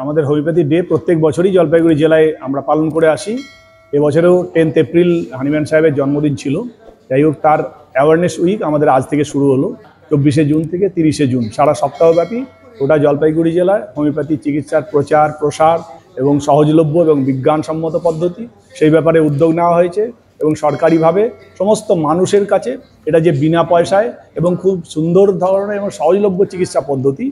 আমাদের homeopathy day প্রত্যেক বছরই জলপাইগুড়ি জেলায় আমরা পালন করে আসি। এবছরেও 10 এপ্রিল হানিম্যান সাহেবের জন্মদিন ছিল। যাই হোক, তার অ্যাওয়ারনেস উইক আমাদের আজ থেকে শুরু হলো 24শে জুন থেকে 30শে জুন। সারা সপ্তাহব্যাপী গোটা জলপাইগুড়ি জেলায় হোমিওপ্যাথি চিকিৎসার প্রচার প্রসার এবং সহজলভ্য এবং বিজ্ঞানসম্মত পদ্ধতি সেই ব্যাপারে উদ্যোগ নেওয়া হয়েছে এবং সরকারিভাবে সমস্ত মানুষের কাছে এটা যে বিনা পয়সায় এবং খুব সুন্দর ধরনের এবং সহজলভ্য চিকিৎসা পদ্ধতি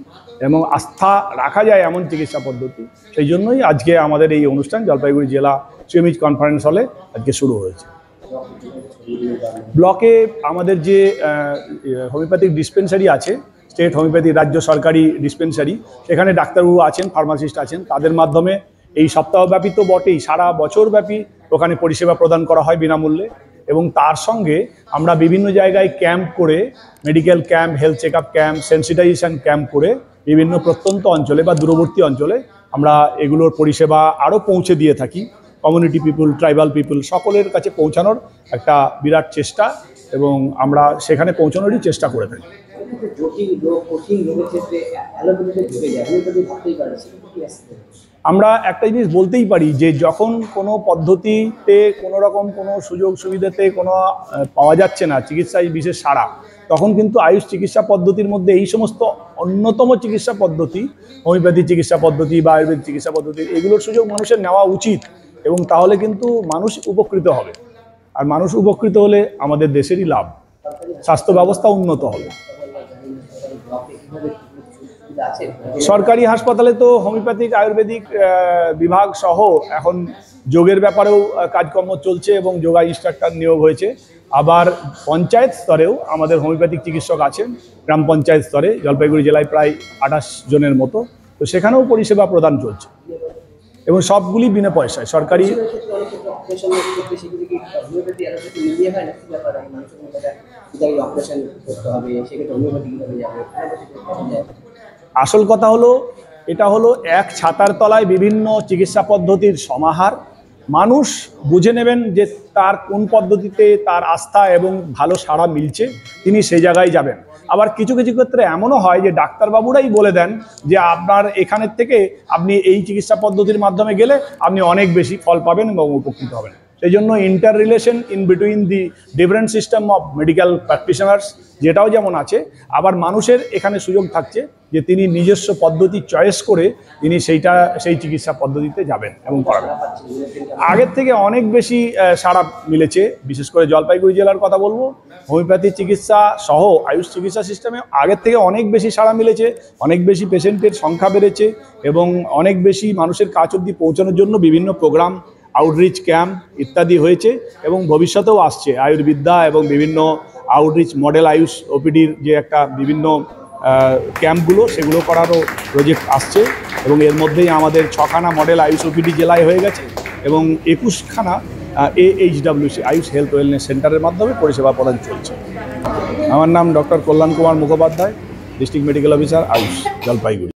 এবং আস্থা রাখা যায় এমন চিকিৎসা পদ্ধতি, সেই জন্যই আজকে আমাদের এই অনুষ্ঠান জলপাইগুড়ি জেলা সিএমএইচ কনফারেন্স হলে আজকে শুরু হয়েছে। ব্লকে আমাদের যে হোমিওপ্যাথিক ডিসপেন্সারি আছে, স্টেট হোমিওপ্যাথি রাজ্য সরকারি ডিসপেন্সারি, সেখানে ডাক্তারবাবু আছেন, ফার্মাসিস্ট আছেন, তাদের মাধ্যমে এই সপ্তাহব্যাপী তো বটেই, সারা বছরব্যাপী ওখানে পরিষেবা প্রদান করা হয় বিনামূল্যে। এবং তার সঙ্গে আমরা বিভিন্ন জায়গায় ক্যাম্প করে, medical camp, health check up camp, sensitisation camp করে বিভিন্ন প্রত্যন্ত অঞ্চলে বা দূরবর্তী অঞ্চলে আমরা এগুলোর পরিষেবা আরও পৌঁছে দিয়ে থাকি। কমিউনিটি পিপুল, ট্রাইবাল পিপুল সকলের কাছে পৌঁছানোর একটা বিরাট চেষ্টা এবং আমরা সেখানে পৌঁছানোরই চেষ্টা করে থাকি। আমরা একটা জিনিস বলতেই পারি যে যখন কোনো পদ্ধতিতে কোনো রকম কোনো সুযোগ সুবিধাতে কোনো পাওয়া যাচ্ছে না চিকিৎসায় বিশেষ সাড়া, তখন কিন্তু আয়ুষ চিকিৎসা পদ্ধতির মধ্যে এই সমস্ত অন্যতম চিকিৎসা পদ্ধতি, হোমিওপ্যাথি চিকিৎসা পদ্ধতি বা আয়ুর্বেদ চিকিৎসা পদ্ধতি, এগুলোর সুযোগ মানুষের নেওয়া উচিত এবং তাহলে কিন্তু মানুষ উপকৃত হবে। আর মানুষ উপকৃত হলে আমাদের দেশেরই লাভ, স্বাস্থ্য ব্যবস্থা উন্নত হবে। সরকারি হাসপাতালে তো হোমিওপ্যাথিক আয়ুর্বেদিক বিভাগ সহ এখন যোগের ব্যাপারেও কাজকর্ম চলছে এবং যোগা ইনস্ট্রাক্টর নিয়োগ হয়েছে। আবার পঞ্চায়েত স্তরেও আমাদের হোমিওপ্যাথিক চিকিৎসক আছেন, গ্রাম পঞ্চায়েত স্তরে জলপাইগুড়ি জেলায় প্রায় 28 জনের মতো, তো সেখানেও পরিষেবা প্রদান চলছে এবং সবগুলি বিনা পয়সায় সরকারি। আসল কথা হলো, এটা হলো এক ছাতার তলায় বিভিন্ন চিকিৎসা পদ্ধতির সমাহার। মানুষ বুঝে নেবেন যে তার কোন পদ্ধতিতে তার আস্থা এবং ভালো সাড়া মিলছে, তিনি সেই জায়গায় যাবেন। আবার কিছু কিছু ক্ষেত্রে এমনও হয় যে ডাক্তারবাবুরাই বলে দেন যে আপনার এখানের থেকে আপনি এই চিকিৎসা পদ্ধতির মাধ্যমে গেলে আপনি অনেক বেশি ফল পাবেন এবং উপকৃত হবেন। সেই জন্য inter relation in between the different system of medical practitioners যেটাও যেমন আছে, আবার মানুষের এখানে সুযোগ থাকছে যে তিনি নিজস্ব পদ্ধতি চয়েস করে তিনি সেই চিকিৎসা পদ্ধতিতে যাবেন এবং করাবেন। আগের থেকে অনেক বেশি সাড়া মিলেছে, বিশেষ করে জলপাইগুড়ি জেলার কথা বলবো। হোমিওপ্যাথি চিকিৎসা সহ আয়ুষ চিকিৎসা সিস্টেমে আগের থেকে অনেক বেশি সাড়া মিলেছে, অনেক বেশি পেশেন্টের সংখ্যা বেড়েছে এবং অনেক বেশি মানুষের কাছ অবধি পৌঁছানোর জন্য বিভিন্ন প্রোগ্রাম, আউটরিচ ক্যাম্প ইত্যাদি হয়েছে এবং ভবিষ্যতেও আসছে। আয়ুর্বিদ্যা এবং বিভিন্ন আউটরিচ মডেল আয়ুষ ওপিডির যে একটা বিভিন্ন ক্যাম্পগুলো, সেগুলো করারও প্রজেক্ট আসছে এবং এর মধ্যেই আমাদের 6খানা মডেল আয়ুষ ওপিডি জেলায় হয়ে গেছে এবং 21খানা AHWC আয়ুষ হেলথ ওয়েলনেস সেন্টারের মাধ্যমে পরিষেবা প্রদান চলছে। আমার নাম doctor Kalyan Kumar Mukhopadhyay, district medical officer Ayush, Jalpaiguri.